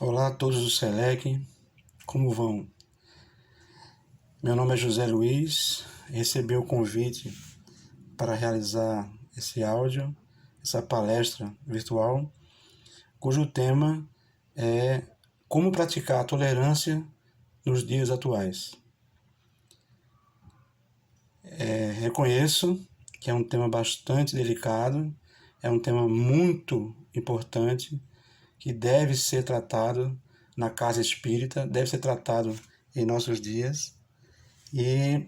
Olá a todos do SELEC, como vão? Meu nome é José Luiz, recebi o convite para realizar esse áudio, essa palestra virtual, cujo tema é como praticar a tolerância nos dias atuais. Reconheço que é um tema bastante delicado, é um tema muito importante, que deve ser tratado na casa espírita, deve ser tratado em nossos dias. E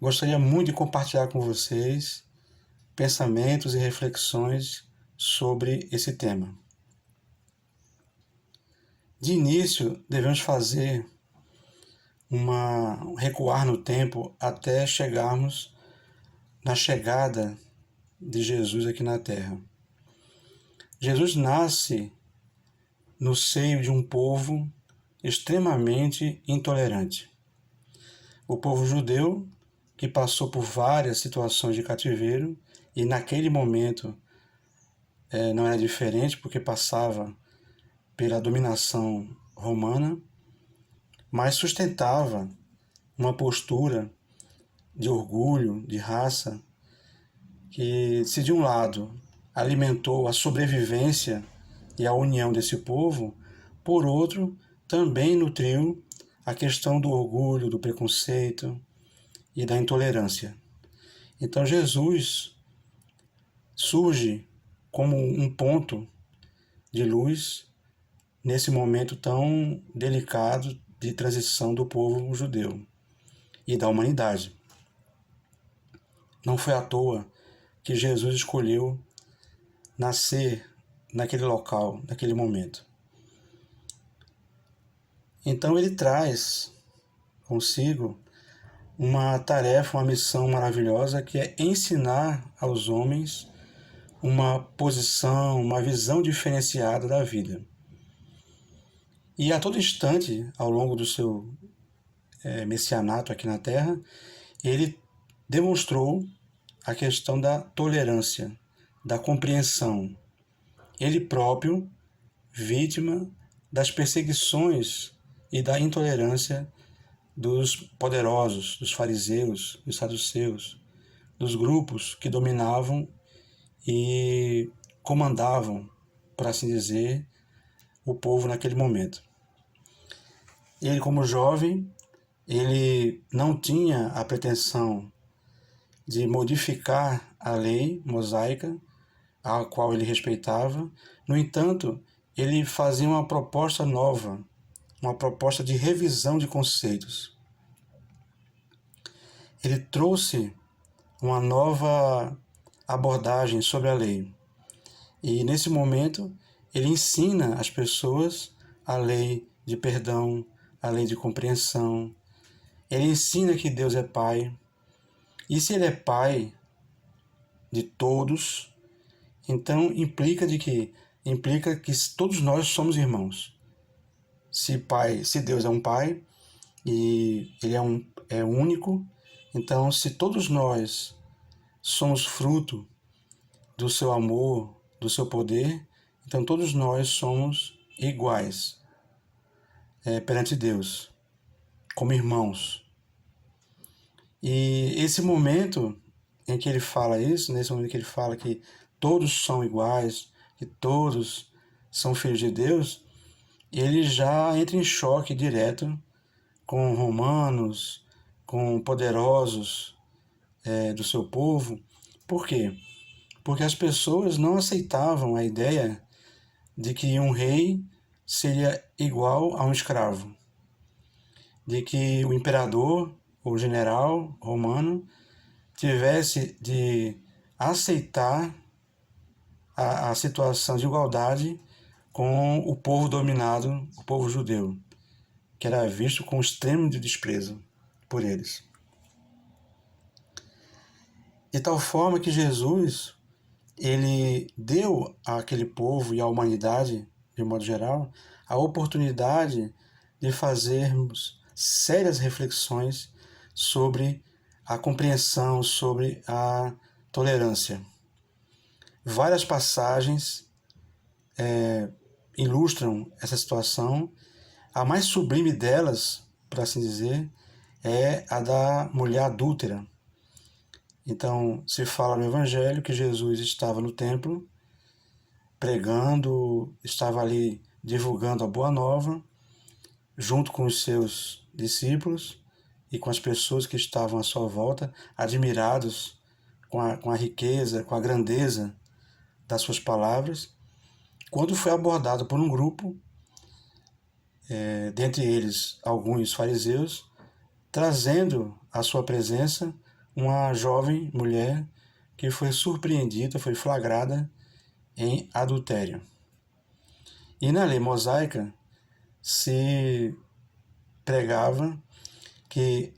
gostaria muito de compartilhar com vocês pensamentos e reflexões sobre esse tema. De início, devemos fazer recuar no tempo até chegarmos na chegada de Jesus aqui na Terra. Jesus nasce no seio de um povo extremamente intolerante. O povo judeu, que passou por várias situações de cativeiro, e naquele momento não era diferente, porque passava pela dominação romana, mas sustentava uma postura de orgulho, de raça, que, se de um lado alimentou a sobrevivência e a união desse povo, por outro, também nutriu a questão do orgulho, do preconceito e da intolerância. Então Jesus surge como um ponto de luz nesse momento tão delicado de transição do povo judeu e da humanidade. Não foi à toa que Jesus escolheu nascer naquele local, naquele momento. Então ele traz consigo uma tarefa, uma missão maravilhosa, que é ensinar aos homens uma posição, uma visão diferenciada da vida. E a todo instante, ao longo do seu messianato aqui na Terra, ele demonstrou a questão da tolerância, da compreensão. Ele próprio, vítima das perseguições e da intolerância dos poderosos, dos fariseus, dos saduceus, dos grupos que dominavam e comandavam, por assim dizer, o povo naquele momento. Ele, como jovem, ele não tinha a pretensão de modificar a lei mosaica, a qual ele respeitava. No entanto, ele fazia uma proposta nova, uma proposta de revisão de conceitos. Ele trouxe uma nova abordagem sobre a lei. E nesse momento, ele ensina às pessoas a lei de perdão, a lei de compreensão. Ele ensina que Deus é Pai. E se Ele é Pai de todos, então implica que todos nós somos irmãos. Se Deus é um Pai e Ele é único, então se todos nós somos fruto do seu amor, do seu poder, então todos nós somos iguais perante Deus, como irmãos. E esse momento em que ele fala isso, nesse momento que ele fala que todos são iguais, que todos são filhos de Deus, ele já entra em choque direto com romanos, com poderosos do seu povo. Por quê? Porque as pessoas não aceitavam a ideia de que um rei seria igual a um escravo, de que o imperador ou general romano tivesse de aceitar a situação de igualdade com o povo dominado, o povo judeu, que era visto com extremo de desprezo por eles. De tal forma que Jesus, ele deu àquele povo e à humanidade, de modo geral, a oportunidade de fazermos sérias reflexões sobre a compreensão, sobre a tolerância. Várias passagens ilustram essa situação. A mais sublime delas, por assim dizer, é a da mulher adúltera. Então, se fala no Evangelho que Jesus estava no templo, pregando, estava ali divulgando a Boa Nova, junto com os seus discípulos e com as pessoas que estavam à sua volta, admirados com a riqueza, com a grandeza das suas palavras, quando foi abordado por um grupo, dentre eles alguns fariseus, trazendo à sua presença uma jovem mulher que foi surpreendida, foi flagrada em adultério. E na lei mosaica se pregava que,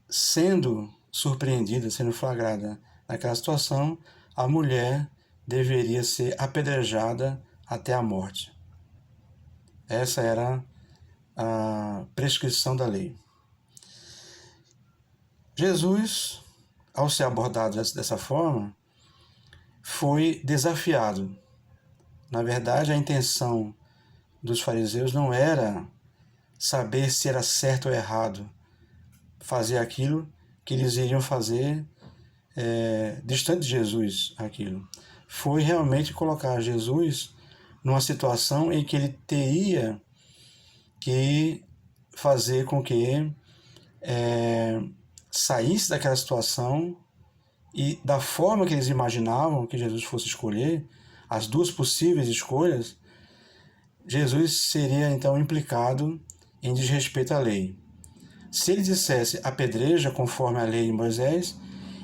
sendo surpreendida, sendo flagrada naquela situação, a mulher deveria ser apedrejada até a morte. Essa era a prescrição da lei. Jesus, ao ser abordado dessa forma, foi desafiado. Na verdade, a intenção dos fariseus não era saber se era certo ou errado fazer aquilo que eles iriam fazer distante de Jesus, aquilo. Foi realmente colocar Jesus numa situação em que ele teria que fazer com que saísse daquela situação e da forma que eles imaginavam que Jesus fosse escolher, as duas possíveis escolhas, Jesus seria então implicado em desrespeito à lei. Se ele dissesse apedreja conforme a lei de Moisés,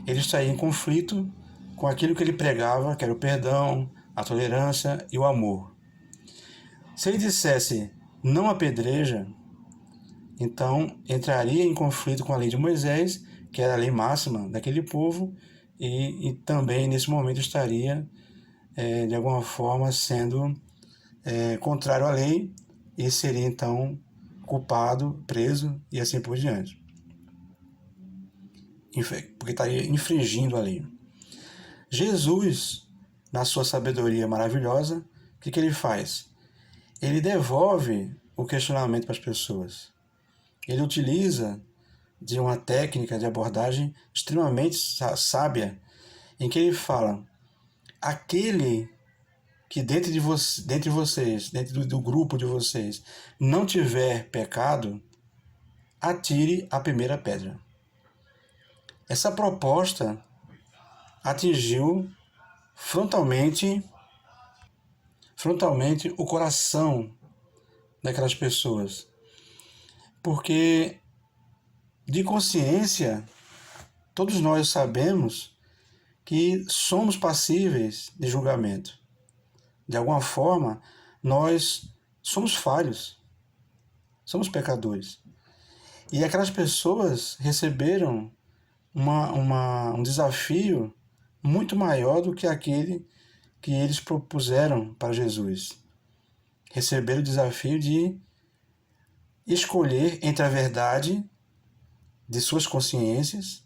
ele estaria em conflito com aquilo que ele pregava, que era o perdão, a tolerância e o amor. Se ele dissesse não apedreja, então entraria em conflito com a lei de Moisés, que era a lei máxima daquele povo, e também nesse momento estaria de alguma forma sendo contrário à lei e seria então culpado, preso e assim por diante, porque estaria infringindo a lei. Jesus, na sua sabedoria maravilhosa, o que ele faz? Ele devolve o questionamento para as pessoas. Ele utiliza de uma técnica de abordagem extremamente sábia, em que ele fala: aquele que dentre vocês, dentro do grupo de vocês, não tiver pecado, atire a primeira pedra. Essa proposta atingiu frontalmente o coração daquelas pessoas, porque de consciência todos nós sabemos que somos passíveis de julgamento. De alguma forma, nós somos falhos, somos pecadores. E aquelas pessoas receberam um desafio muito maior do que aquele que eles propuseram para Jesus. Receberam o desafio de escolher entre a verdade de suas consciências,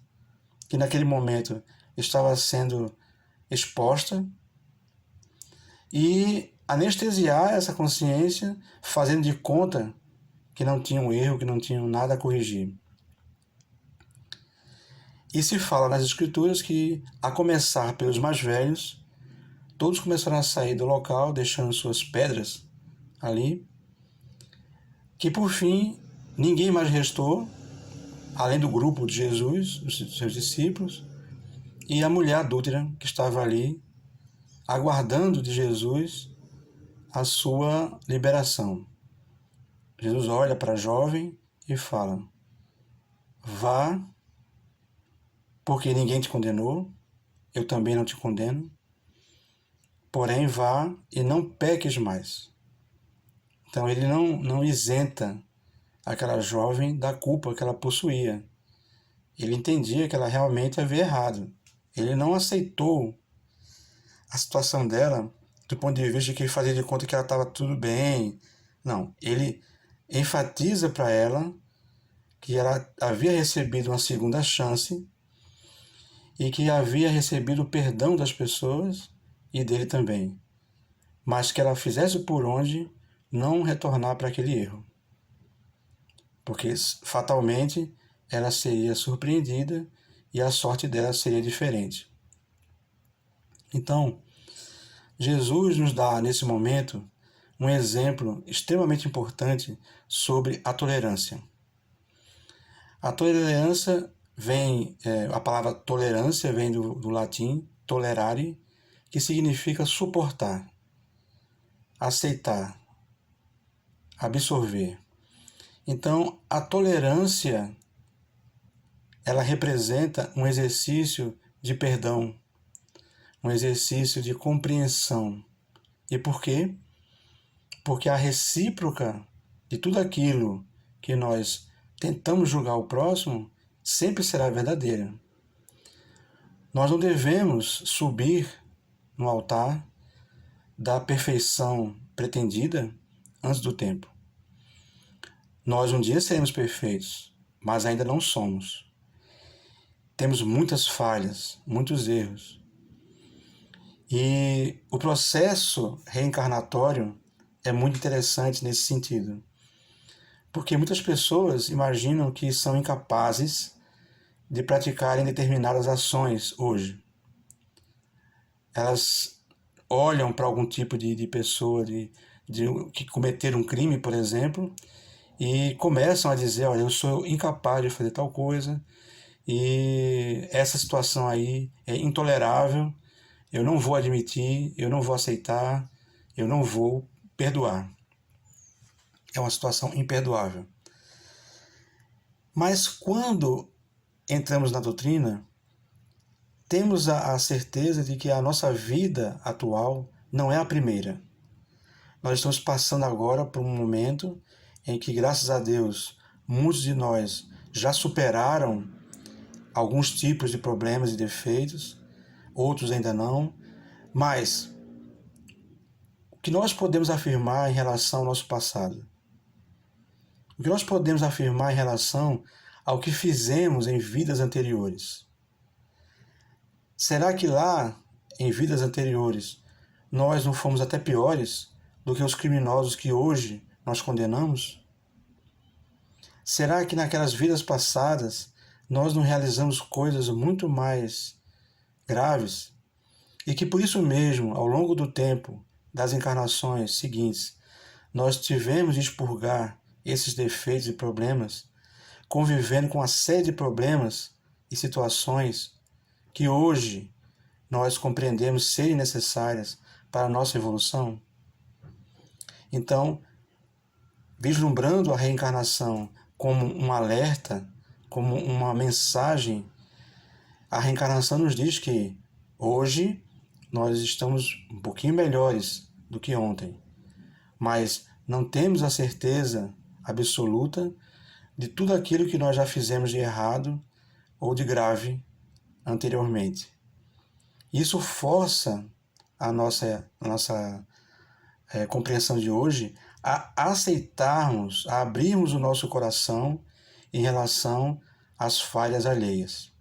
que naquele momento estava sendo exposta, e anestesiar essa consciência, fazendo de conta que não tinham erro, que não tinham nada a corrigir. E se fala nas Escrituras que, a começar pelos mais velhos, todos começaram a sair do local, deixando suas pedras ali, que por fim ninguém mais restou, além do grupo de Jesus, os seus discípulos, e a mulher adúltera que estava ali, aguardando de Jesus a sua liberação. Jesus olha para a jovem e fala: vá, porque ninguém te condenou, eu também não te condeno, porém vá e não peques mais. Então ele não isenta aquela jovem da culpa que ela possuía. Ele entendia que ela realmente havia errado. Ele não aceitou a situação dela do ponto de vista de que ele fazia de conta que ela estava tudo bem. Não, ele enfatiza para ela que ela havia recebido uma segunda chance e que havia recebido o perdão das pessoas e dele também, mas que ela fizesse por onde não retornar para aquele erro, porque fatalmente ela seria surpreendida e a sorte dela seria diferente. Então, Jesus nos dá, nesse momento, um exemplo extremamente importante sobre a tolerância. A tolerância a palavra tolerância vem do latim tolerare, que significa suportar, aceitar, absorver. Então, a tolerância, ela representa um exercício de perdão, um exercício de compreensão. E por quê? Porque a recíproca de tudo aquilo que nós tentamos julgar o próximo sempre será verdadeira. Nós não devemos subir no altar da perfeição pretendida antes do tempo. Nós um dia seremos perfeitos, mas ainda não somos. Temos muitas falhas, muitos erros. E o processo reencarnatório é muito interessante nesse sentido. Porque muitas pessoas imaginam que são incapazes de praticarem determinadas ações hoje. Elas olham para algum tipo de pessoa que cometeram um crime, por exemplo, e começam a dizer, olha, eu sou incapaz de fazer tal coisa, e essa situação aí é intolerável, eu não vou admitir, eu não vou aceitar, eu não vou perdoar. É uma situação imperdoável. Mas quando entramos na doutrina, temos a certeza de que a nossa vida atual não é a primeira. Nós estamos passando agora por um momento em que, graças a Deus, muitos de nós já superaram alguns tipos de problemas e defeitos, outros ainda não, mas o que nós podemos afirmar em relação ao nosso passado? O que nós podemos afirmar em relação ao que fizemos em vidas anteriores? Será que lá, em vidas anteriores, nós não fomos até piores do que os criminosos que hoje nós condenamos? Será que naquelas vidas passadas nós não realizamos coisas muito mais graves e que por isso mesmo, ao longo do tempo das encarnações seguintes, nós tivemos de expurgar esses defeitos e problemas, convivendo com uma série de problemas e situações que hoje nós compreendemos serem necessárias para a nossa evolução? Então, vislumbrando a reencarnação como um alerta, como uma mensagem, a reencarnação nos diz que hoje nós estamos um pouquinho melhores do que ontem, mas não temos a certeza absoluta de tudo aquilo que nós já fizemos de errado ou de grave anteriormente. Isso força a nossa compreensão de hoje a aceitarmos, a abrirmos o nosso coração em relação às falhas alheias.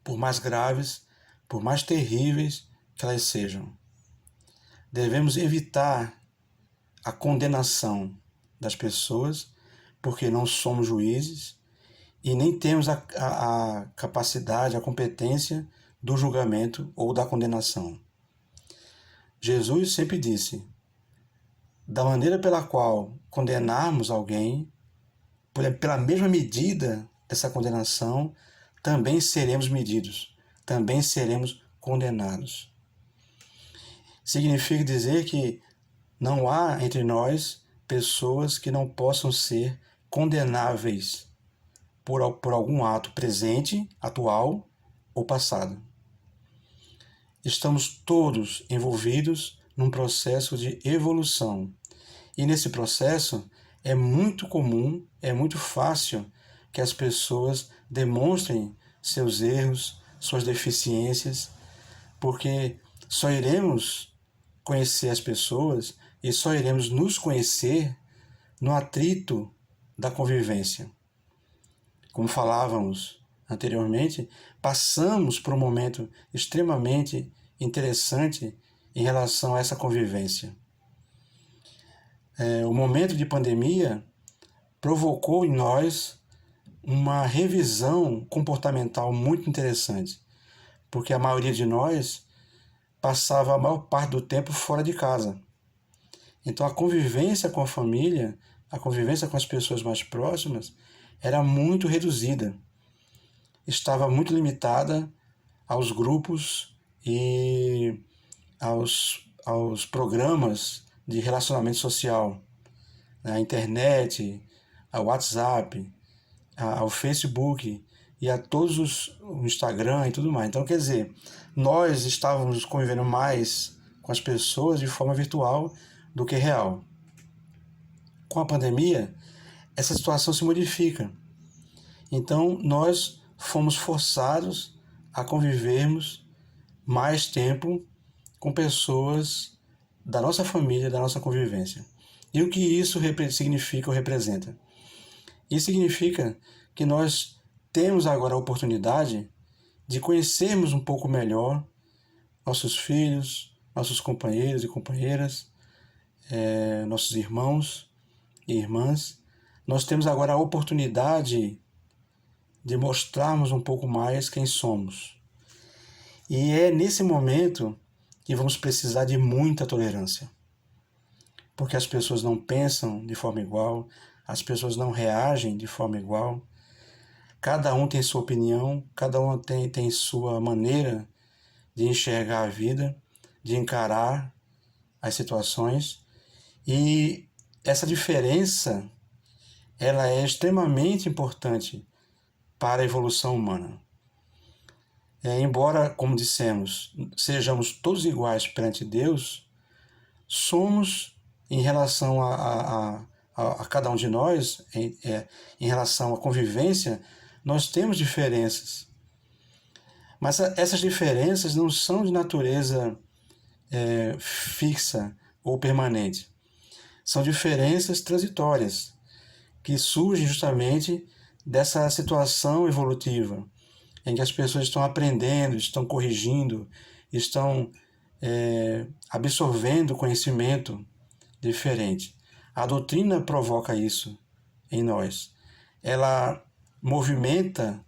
Por mais graves, por mais terríveis que elas sejam. Devemos evitar a condenação das pessoas, porque não somos juízes e nem temos a capacidade, a competência do julgamento ou da condenação. Jesus sempre disse, da maneira pela qual condenarmos alguém, pela mesma medida dessa condenação, também seremos medidos, também seremos condenados. Significa dizer que não há entre nós pessoas que não possam ser condenáveis por algum ato presente, atual ou passado. Estamos todos envolvidos num processo de evolução. E nesse processo é muito comum, é muito fácil que as pessoas demonstrem seus erros, suas deficiências, porque só iremos conhecer as pessoas e só iremos nos conhecer no atrito da convivência. Como falávamos anteriormente, passamos por um momento extremamente interessante em relação a essa convivência. o momento de pandemia provocou em nós uma revisão comportamental muito interessante, porque a maioria de nós passava a maior parte do tempo fora de casa. Então a convivência com a família, a convivência com as pessoas mais próximas era muito reduzida. Estava muito limitada aos grupos e aos programas de relacionamento social, a internet, ao WhatsApp, ao Facebook e a o Instagram e tudo mais. Então, quer dizer, nós estávamos convivendo mais com as pessoas de forma virtual do que real. Com a pandemia, essa situação se modifica. Então, nós fomos forçados a convivermos mais tempo com pessoas da nossa família, da nossa convivência. E o que isso significa ou representa? Isso significa que nós temos agora a oportunidade de conhecermos um pouco melhor nossos filhos, nossos companheiros e companheiras, nossos irmãos e irmãs. Nós temos agora a oportunidade de mostrarmos um pouco mais quem somos. E é nesse momento que vamos precisar de muita tolerância. Porque as pessoas não pensam de forma igual, as pessoas não reagem de forma igual. Cada um tem sua opinião, cada um tem sua maneira de enxergar a vida, de encarar as situações. E essa diferença, ela é extremamente importante para a evolução humana. Embora, como dissemos, sejamos todos iguais perante Deus, somos, em relação a cada um de nós, em relação à convivência, nós temos diferenças. Mas essas diferenças não são de natureza fixa ou permanente. São diferenças transitórias, que surgem justamente dessa situação evolutiva, em que as pessoas estão aprendendo, estão corrigindo, estão absorvendo conhecimento diferente. A doutrina provoca isso em nós. Ela movimenta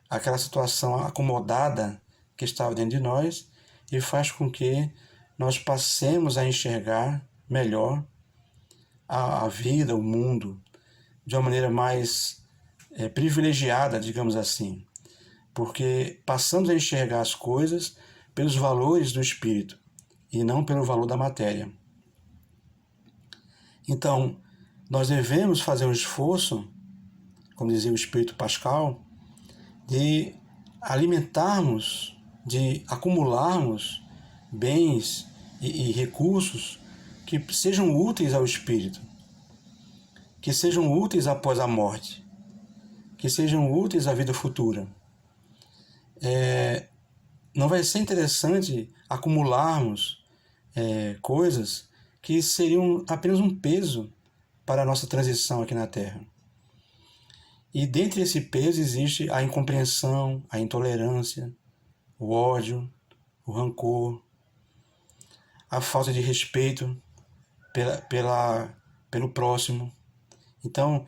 aquela situação acomodada que estava dentro de nós e faz com que nós passemos a enxergar melhor a vida, o mundo, de uma maneira mais privilegiada, digamos assim, porque passamos a enxergar as coisas pelos valores do espírito e não pelo valor da matéria. Então, nós devemos fazer um esforço, como dizia o Espírito Pascal, de alimentarmos, de acumularmos bens e recursos que sejam úteis ao espírito, que sejam úteis após a morte, que sejam úteis à vida futura. Não vai ser interessante acumularmos coisas que seriam apenas um peso para a nossa transição aqui na Terra. E dentre esse peso existe a incompreensão, a intolerância, o ódio, o rancor, a falta de respeito pelo próximo. Então,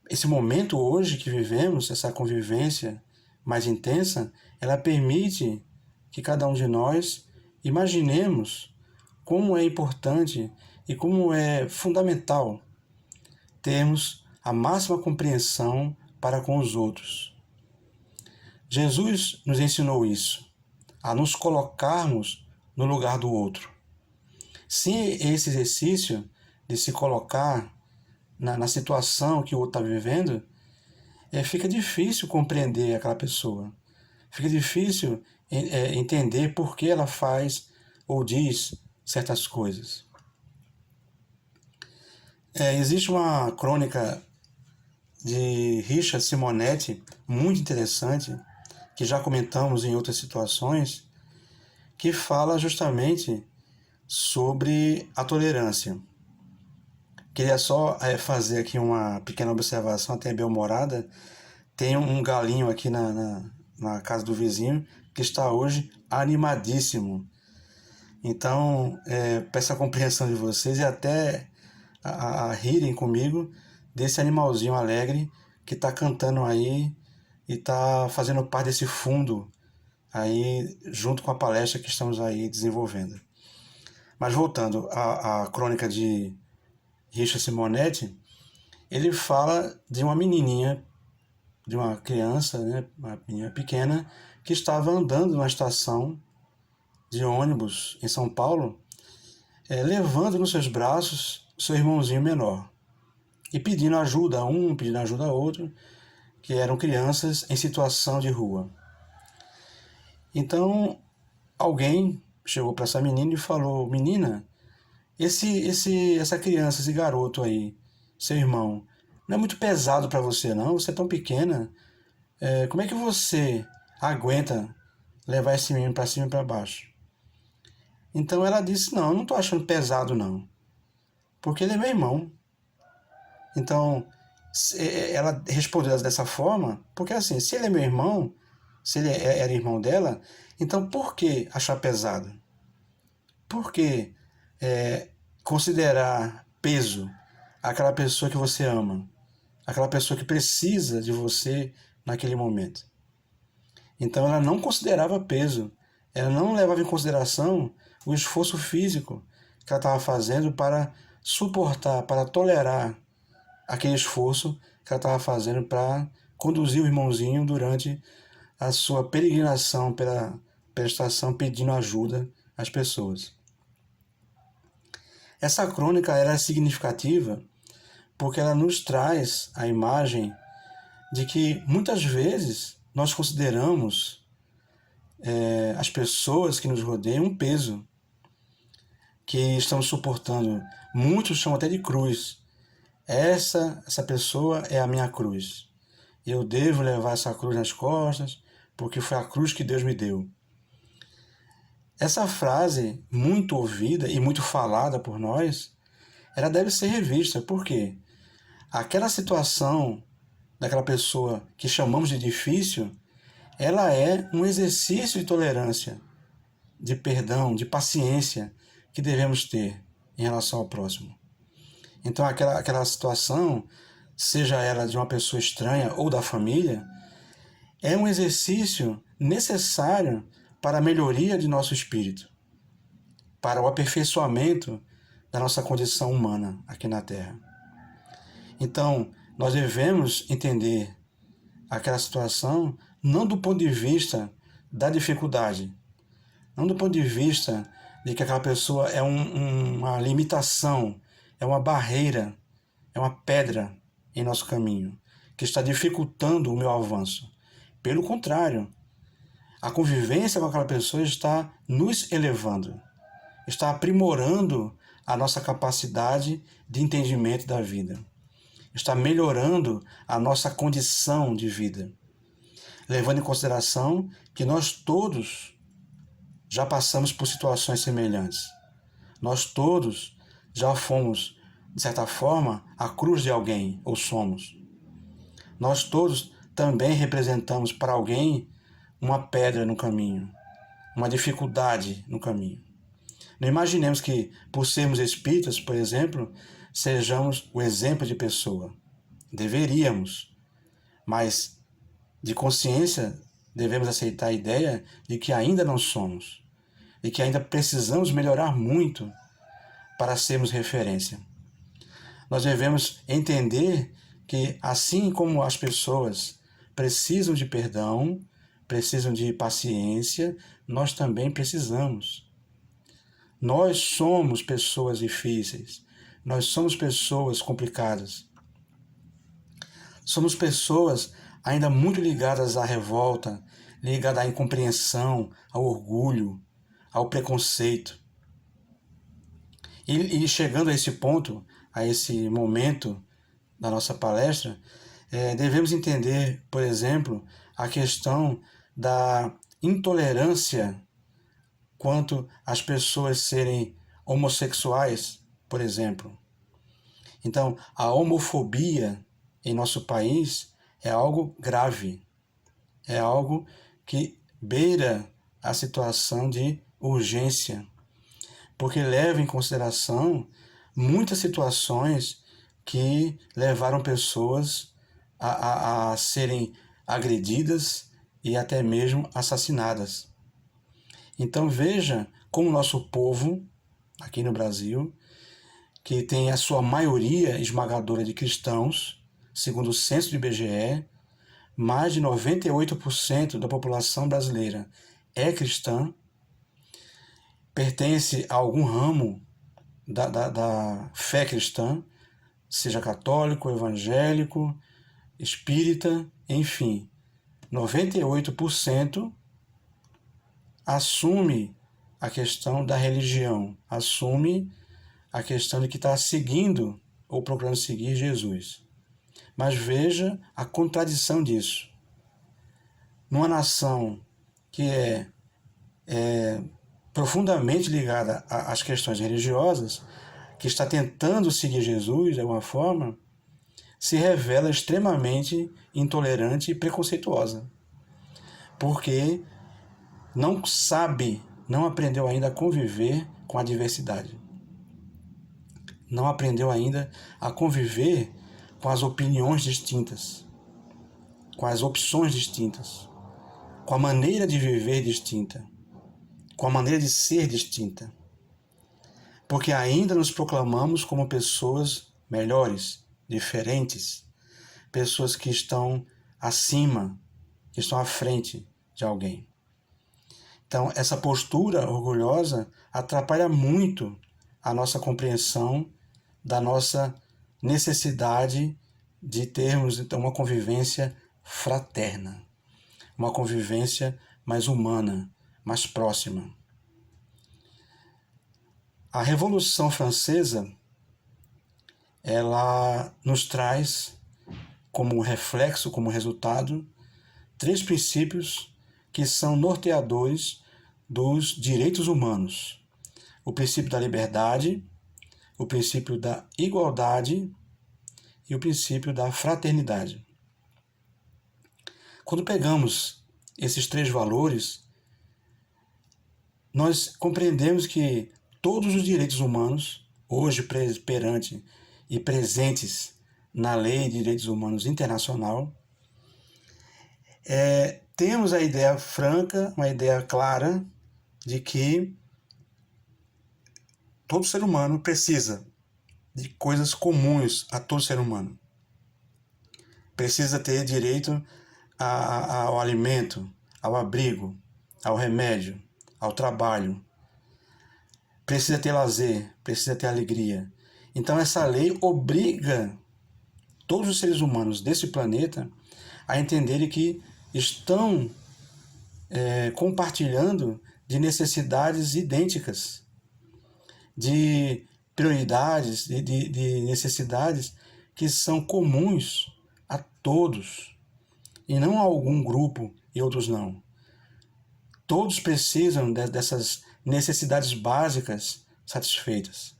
esse momento hoje que vivemos, essa convivência mais intensa, ela permite que cada um de nós imaginemos como é importante e como é fundamental termos a máxima compreensão para com os outros. Jesus nos ensinou isso, a nos colocarmos no lugar do outro. Sem esse exercício de se colocar na situação que o outro está vivendo, fica difícil compreender aquela pessoa. Fica difícil entender por que ela faz ou diz certas coisas. Existe uma crônica de Richard Simonetti, muito interessante, que já comentamos em outras situações, que fala justamente sobre a tolerância. Queria só fazer aqui uma pequena observação, até bem-humorada. Tem um galinho aqui na casa do vizinho que está hoje animadíssimo. Então, peço a compreensão de vocês e até a rirem comigo desse animalzinho alegre que está cantando aí e está fazendo parte desse fundo aí, junto com a palestra que estamos aí desenvolvendo. Mas voltando à crônica de Richard Simonetti, ele fala de uma menininha, de uma criança, né, uma menina pequena, que estava andando numa estação de ônibus em São Paulo, levando nos seus braços seu irmãozinho menor e pedindo ajuda a um, pedindo ajuda a outro, que eram crianças em situação de rua. Então, alguém chegou para essa menina e falou: menina, essa criança, esse garoto aí, seu irmão, não é muito pesado para você não? Você é tão pequena. Como é que você aguenta levar esse menino para cima e para baixo? Então ela disse: não, eu não estou achando pesado não, porque ele é meu irmão. Então ela respondeu dessa forma, porque assim, se ele é meu irmão, se ele era irmão dela, então por que achar pesado? Por que considerar peso aquela pessoa que você ama, aquela pessoa que precisa de você naquele momento? Então ela não considerava peso, ela não levava em consideração o esforço físico que ela estava fazendo para suportar, para tolerar aquele esforço que ela estava fazendo para conduzir o irmãozinho durante a sua peregrinação pela estação pedindo ajuda às pessoas. Essa crônica era significativa porque ela nos traz a imagem de que muitas vezes nós consideramos as pessoas que nos rodeiam um peso que estamos suportando. Muitos chamam até de cruz. Essa pessoa é a minha cruz. Eu devo levar essa cruz nas costas porque foi a cruz que Deus me deu. Essa frase, muito ouvida e muito falada por nós, ela deve ser revista. Por quê? Aquela situação daquela pessoa que chamamos de difícil, ela é um exercício de tolerância, de perdão, de paciência que devemos ter em relação ao próximo. Então aquela situação, seja ela de uma pessoa estranha ou da família, é um exercício necessário para a melhoria de nosso espírito, para o aperfeiçoamento da nossa condição humana aqui na Terra. Então, nós devemos entender aquela situação não do ponto de vista da dificuldade, não do ponto de vista de que aquela pessoa é uma limitação, é uma barreira, é uma pedra em nosso caminho, que está dificultando o meu avanço. Pelo contrário, a convivência com aquela pessoa está nos elevando, está aprimorando a nossa capacidade de entendimento da vida, está melhorando a nossa condição de vida, levando em consideração que nós todos já passamos por situações semelhantes. Nós todos já fomos, de certa forma, a cruz de alguém, ou somos. Nós todos também representamos para alguém uma pedra no caminho, uma dificuldade no caminho. Não imaginemos que, por sermos espíritas, por exemplo, sejamos o exemplo de pessoa. Deveríamos, mas de consciência devemos aceitar a ideia de que ainda não somos e que ainda precisamos melhorar muito para sermos referência. Nós devemos entender que, assim como as pessoas precisam de perdão, precisam de paciência, nós também precisamos. Nós somos pessoas difíceis, nós somos pessoas complicadas. Somos pessoas ainda muito ligadas à revolta, ligadas à incompreensão, ao orgulho, ao preconceito. E chegando a esse ponto, a esse momento da nossa palestra, devemos entender, por exemplo, a questão da intolerância quanto às pessoas serem homossexuais, por exemplo. Então, a homofobia em nosso país é algo grave, é algo que beira a situação de urgência. porque leva em consideração muitas situações que levaram pessoas a serem agredidas e até mesmo assassinadas. Então veja como o nosso povo, aqui no Brasil, que tem a sua maioria esmagadora de cristãos, segundo o censo do IBGE, mais de 98% da população brasileira é cristã, pertence a algum ramo da fé cristã, seja católico, evangélico, espírita, enfim. 98% assume a questão da religião, assume a questão de que está seguindo ou procurando seguir Jesus. Mas veja a contradição disso. Numa nação que é profundamente ligada às questões religiosas, que está tentando seguir Jesus de alguma forma, se revela extremamente intolerante e preconceituosa, porque não sabe, não aprendeu ainda a conviver com a diversidade. Não aprendeu ainda a conviver com as opiniões distintas, com as opções distintas, com a maneira de viver distinta, com a maneira de ser distinta. Porque ainda nos proclamamos como pessoas melhores, diferentes, pessoas que estão acima, que estão à frente de alguém. Então, essa postura orgulhosa atrapalha muito a nossa compreensão da nossa necessidade de termos então uma convivência fraterna, uma convivência mais humana, mais próxima. A Revolução Francesa, ela nos traz como reflexo, como resultado, 3 princípios que são norteadores dos direitos humanos. O princípio da liberdade, o princípio da igualdade e o princípio da fraternidade. Quando pegamos esses 3 valores, nós compreendemos que todos os direitos humanos, hoje perante e presentes na Lei de Direitos Humanos Internacional, temos a ideia franca, uma ideia clara de que todo ser humano precisa de coisas comuns a todo ser humano. Precisa ter direito ao alimento, ao abrigo, ao remédio, ao trabalho. Precisa ter lazer, precisa ter alegria. Então essa lei obriga todos os seres humanos desse planeta a entenderem que estão compartilhando de necessidades idênticas, de prioridades, de necessidades que são comuns a todos, e não a algum grupo e outros não. Todos precisam dessas necessidades básicas satisfeitas.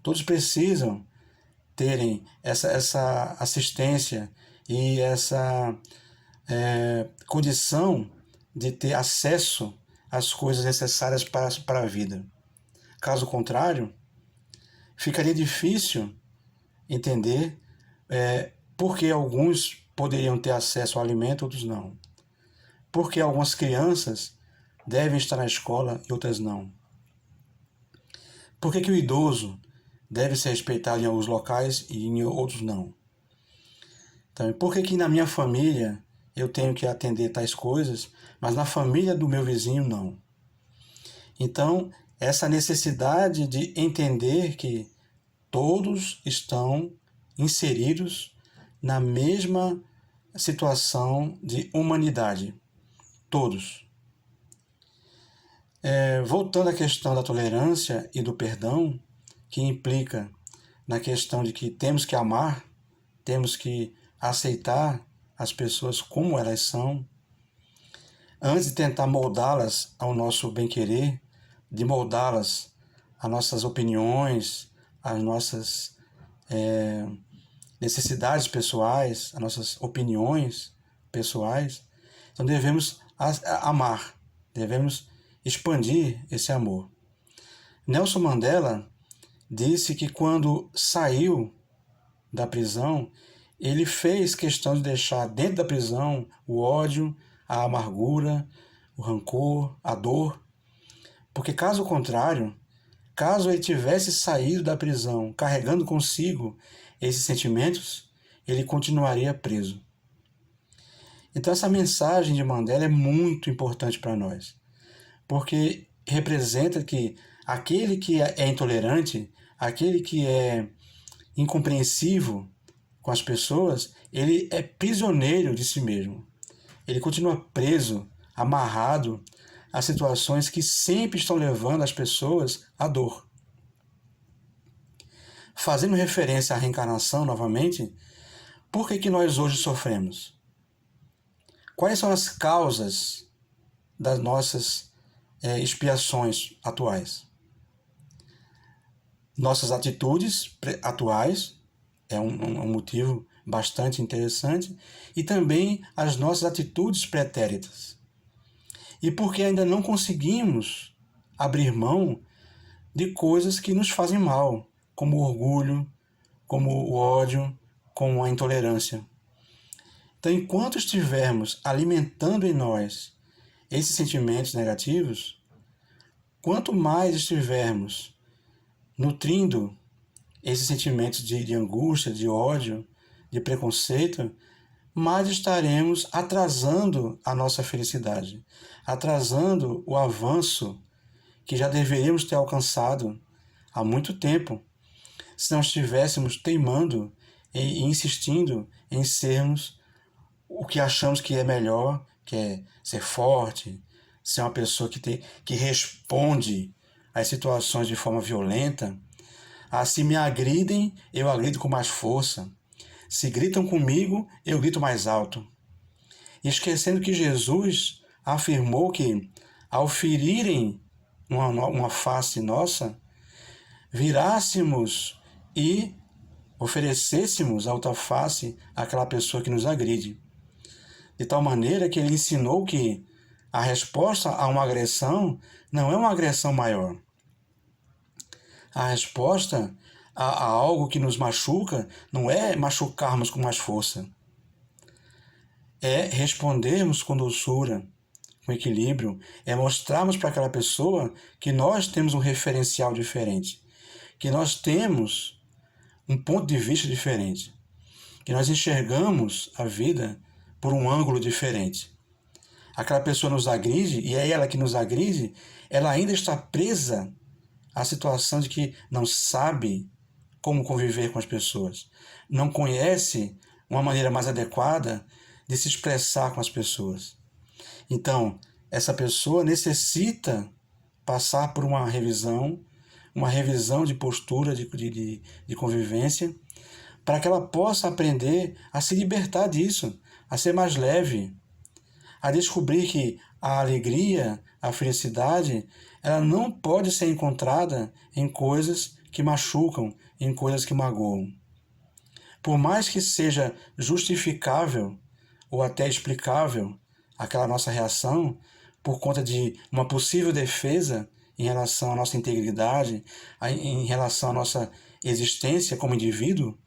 Todos precisam terem essa assistência e essa condição de ter acesso às coisas necessárias para a vida. Caso contrário, ficaria difícil entender por que alguns poderiam ter acesso ao alimento, outros não. Por que algumas crianças devem estar na escola e outras não. Por que o idoso deve ser respeitado em alguns locais e em outros não. Então, por que na minha família eu tenho que atender tais coisas, mas na família do meu vizinho não? Então, essa necessidade de entender que todos estão inseridos na mesma situação de humanidade. Todos. Voltando à questão da tolerância e do perdão, que implica na questão de que temos que amar, temos que aceitar as pessoas como elas são, antes de tentar moldá-las ao nosso bem-querer, de moldá-las às nossas opiniões, às nossas necessidades pessoais, às nossas opiniões pessoais. Então devemos amar, devemos expandir esse amor. Nelson Mandela disse que quando saiu da prisão, ele fez questão de deixar dentro da prisão o ódio, a amargura, o rancor, a dor, porque caso contrário, caso ele tivesse saído da prisão carregando consigo esses sentimentos, ele continuaria preso. Então essa mensagem de Mandela é muito importante para nós, porque representa que aquele que é intolerante, aquele que é incompreensivo com as pessoas, ele é prisioneiro de si mesmo. Ele continua preso, amarrado a situações que sempre estão levando as pessoas à dor. Fazendo referência à reencarnação novamente, por que nós hoje sofremos? Quais são as causas das nossas expiações atuais? Nossas atitudes atuais é um motivo bastante interessante, e também as nossas atitudes pretéritas. E porque ainda não conseguimos abrir mão de coisas que nos fazem mal, como o orgulho, como o ódio, como a intolerância. Então, enquanto estivermos alimentando em nós esses sentimentos negativos, quanto mais estivermos nutrindo esses sentimentos de angústia, de ódio, de preconceito, mais estaremos atrasando a nossa felicidade, atrasando o avanço que já deveríamos ter alcançado há muito tempo, se não estivéssemos teimando e insistindo em sermos o que achamos que é melhor, que é ser forte, ser uma pessoa que responde às situações de forma violenta. Se me agridem, eu agrido com mais força. Se gritam comigo, eu grito mais alto. Esquecendo que Jesus afirmou que, ao ferirem uma face nossa, virássemos e oferecêssemos a outra face àquela pessoa que nos agride. De tal maneira que ele ensinou que a resposta a uma agressão não é uma agressão maior. A resposta a algo que nos machuca não é machucarmos com mais força. É respondermos com doçura, com equilíbrio, é mostrarmos para aquela pessoa que nós temos um referencial diferente, que nós temos um ponto de vista diferente, que nós enxergamos a vida por um ângulo diferente. Aquela pessoa nos agride, e é ela que nos agride, ela ainda está presa à situação de que não sabe como conviver com as pessoas, não conhece uma maneira mais adequada de se expressar com as pessoas. Então, essa pessoa necessita passar por uma revisão de postura, de convivência, para que ela possa aprender a se libertar disso, a ser mais leve, a descobrir que a alegria, a felicidade, ela não pode ser encontrada em coisas que machucam, em coisas que magoam. Por mais que seja justificável ou até explicável aquela nossa reação por conta de uma possível defesa em relação à nossa integridade, em relação à nossa existência como indivíduo,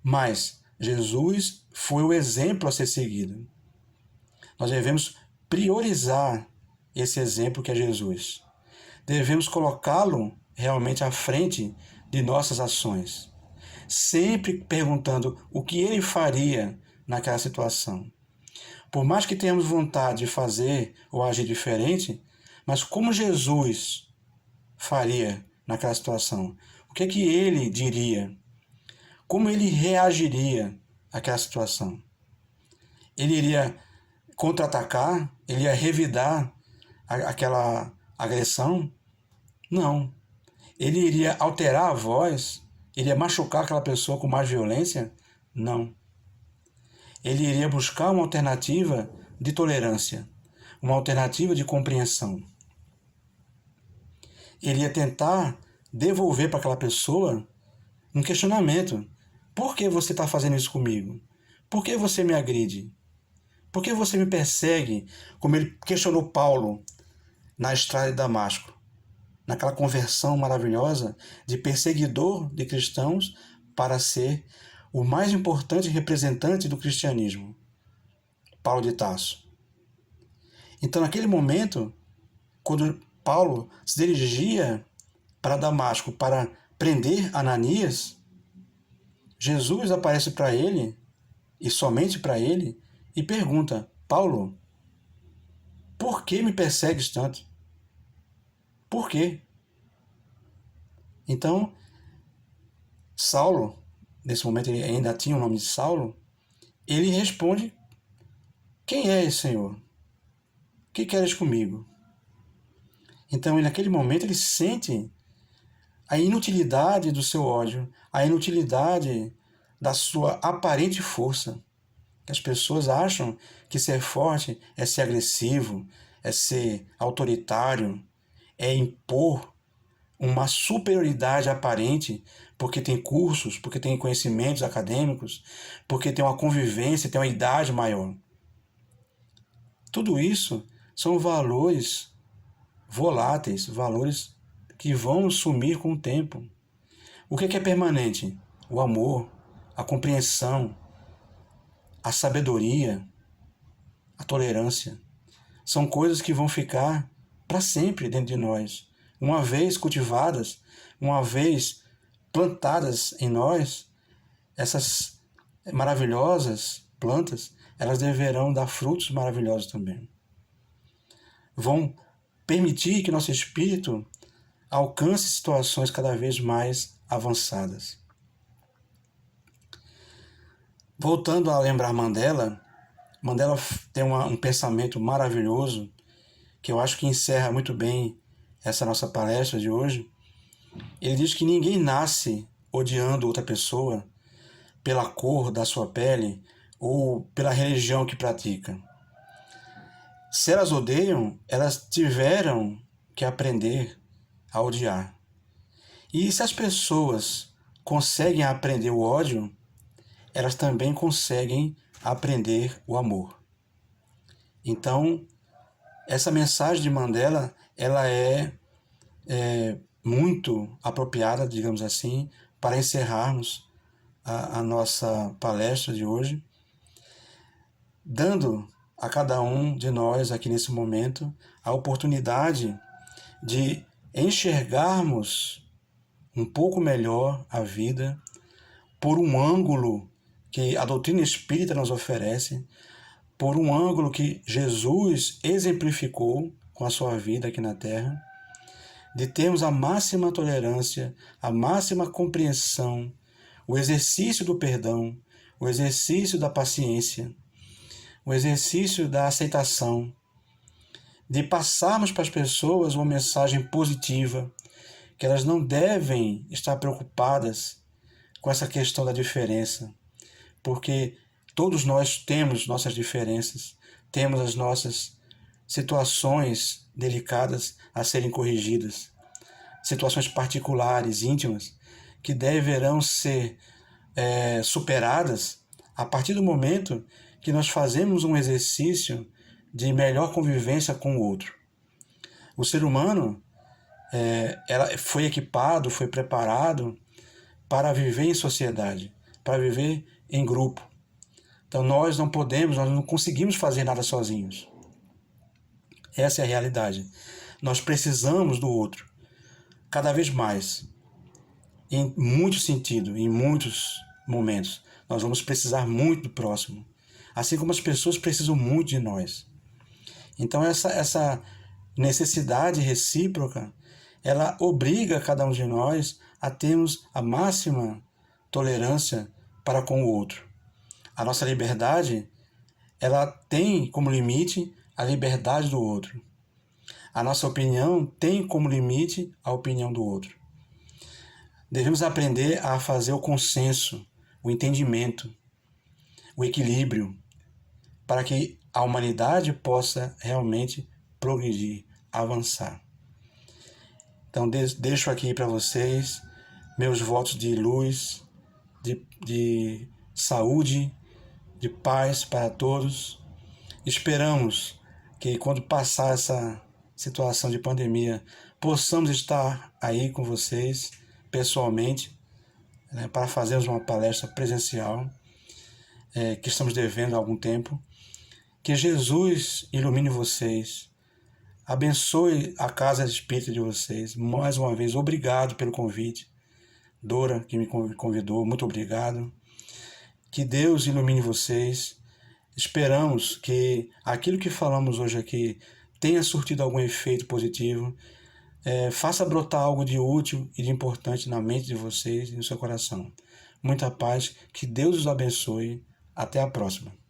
mas Jesus foi o exemplo a ser seguido. Nós devemos priorizar esse exemplo que é Jesus. Devemos colocá-lo realmente à frente de nossas ações, sempre perguntando o que ele faria naquela situação. Por mais que tenhamos vontade de fazer ou agir diferente, mas como Jesus faria naquela situação? O que é que ele diria? Como ele reagiria àquela situação? Ele iria contra-atacar? Ele ia revidar aquela agressão? Não. Ele iria alterar a voz? Ele ia machucar aquela pessoa com mais violência? Não. Ele iria buscar uma alternativa de tolerância, uma alternativa de compreensão. Ele ia tentar devolver para aquela pessoa um questionamento. Por que você está fazendo isso comigo? Por que você me agride? Por que você me persegue? Como ele questionou Paulo na estrada de Damasco. naquela conversão maravilhosa de perseguidor de cristãos para ser o mais importante representante do cristianismo, Paulo de Tarso. Então, naquele momento, quando Paulo se dirigia para Damasco para prender Ananias, Jesus aparece para ele, e somente para ele, e pergunta: Paulo, por que me persegues tanto? Por quê? Então, Saulo, nesse momento ele ainda tinha o nome de Saulo, ele responde: quem és, Senhor? O que queres comigo? Então, naquele momento, ele sente a inutilidade do seu ódio, a inutilidade da sua aparente força. As pessoas acham que ser forte é ser agressivo, é ser autoritário, é impor uma superioridade aparente porque tem cursos, porque tem conhecimentos acadêmicos, porque tem uma convivência, tem uma idade maior. Tudo isso são valores voláteis, valores que vão sumir com o tempo. O que é permanente? O amor, a compreensão, a sabedoria, a tolerância. São coisas que vão ficar para sempre dentro de nós. Uma vez cultivadas, uma vez plantadas em nós, essas maravilhosas plantas, elas deverão dar frutos maravilhosos também. Vão permitir que nosso espírito alcance situações cada vez mais avançadas. Voltando a lembrar Mandela, Mandela tem um pensamento maravilhoso que eu acho que encerra muito bem essa nossa palestra de hoje. Ele diz que ninguém nasce odiando outra pessoa pela cor da sua pele ou pela religião que pratica. Se elas odeiam, elas tiveram que aprender a odiar. E se as pessoas conseguem aprender o ódio, elas também conseguem aprender o amor. Então, essa mensagem de Mandela, ela é muito apropriada, digamos assim, para encerrarmos a nossa palestra de hoje, dando a cada um de nós aqui nesse momento a oportunidade de enxergarmos um pouco melhor a vida por um ângulo que a doutrina espírita nos oferece, por um ângulo que Jesus exemplificou com a sua vida aqui na Terra, de termos a máxima tolerância, a máxima compreensão, o exercício do perdão, o exercício da paciência, o exercício da aceitação, de passarmos para as pessoas uma mensagem positiva, que elas não devem estar preocupadas com essa questão da diferença, porque todos nós temos nossas diferenças, temos as nossas situações delicadas a serem corrigidas, situações particulares, íntimas, que deverão ser superadas a partir do momento que nós fazemos um exercício de melhor convivência com o outro. O ser humano ela foi equipado, foi preparado para viver em sociedade, para viver em grupo. Então nós não conseguimos fazer nada sozinhos. Essa é a realidade. Nós precisamos do outro, cada vez mais. Em muitos sentidos, em muitos momentos, nós vamos precisar muito do próximo. Assim como as pessoas precisam muito de nós. Então essa necessidade recíproca, ela obriga cada um de nós a termos a máxima tolerância para com o outro. A nossa liberdade, ela tem como limite a liberdade do outro. A nossa opinião tem como limite a opinião do outro. Devemos aprender a fazer o consenso, o entendimento, o equilíbrio, para que a humanidade possa realmente progredir, avançar. Então deixo aqui para vocês meus votos de luz, de saúde, de paz para todos. Esperamos que quando passar essa situação de pandemia possamos estar aí com vocês pessoalmente, né, para fazermos uma palestra presencial, que estamos devendo há algum tempo. Que Jesus ilumine vocês, abençoe a casa espírita de vocês. Mais uma vez, obrigado pelo convite. Dora, que me convidou, muito obrigado. Que Deus ilumine vocês. Esperamos que aquilo que falamos hoje aqui tenha surtido algum efeito positivo, faça brotar algo de útil e de importante na mente de vocês e no seu coração. Muita paz, que Deus os abençoe. Até a próxima.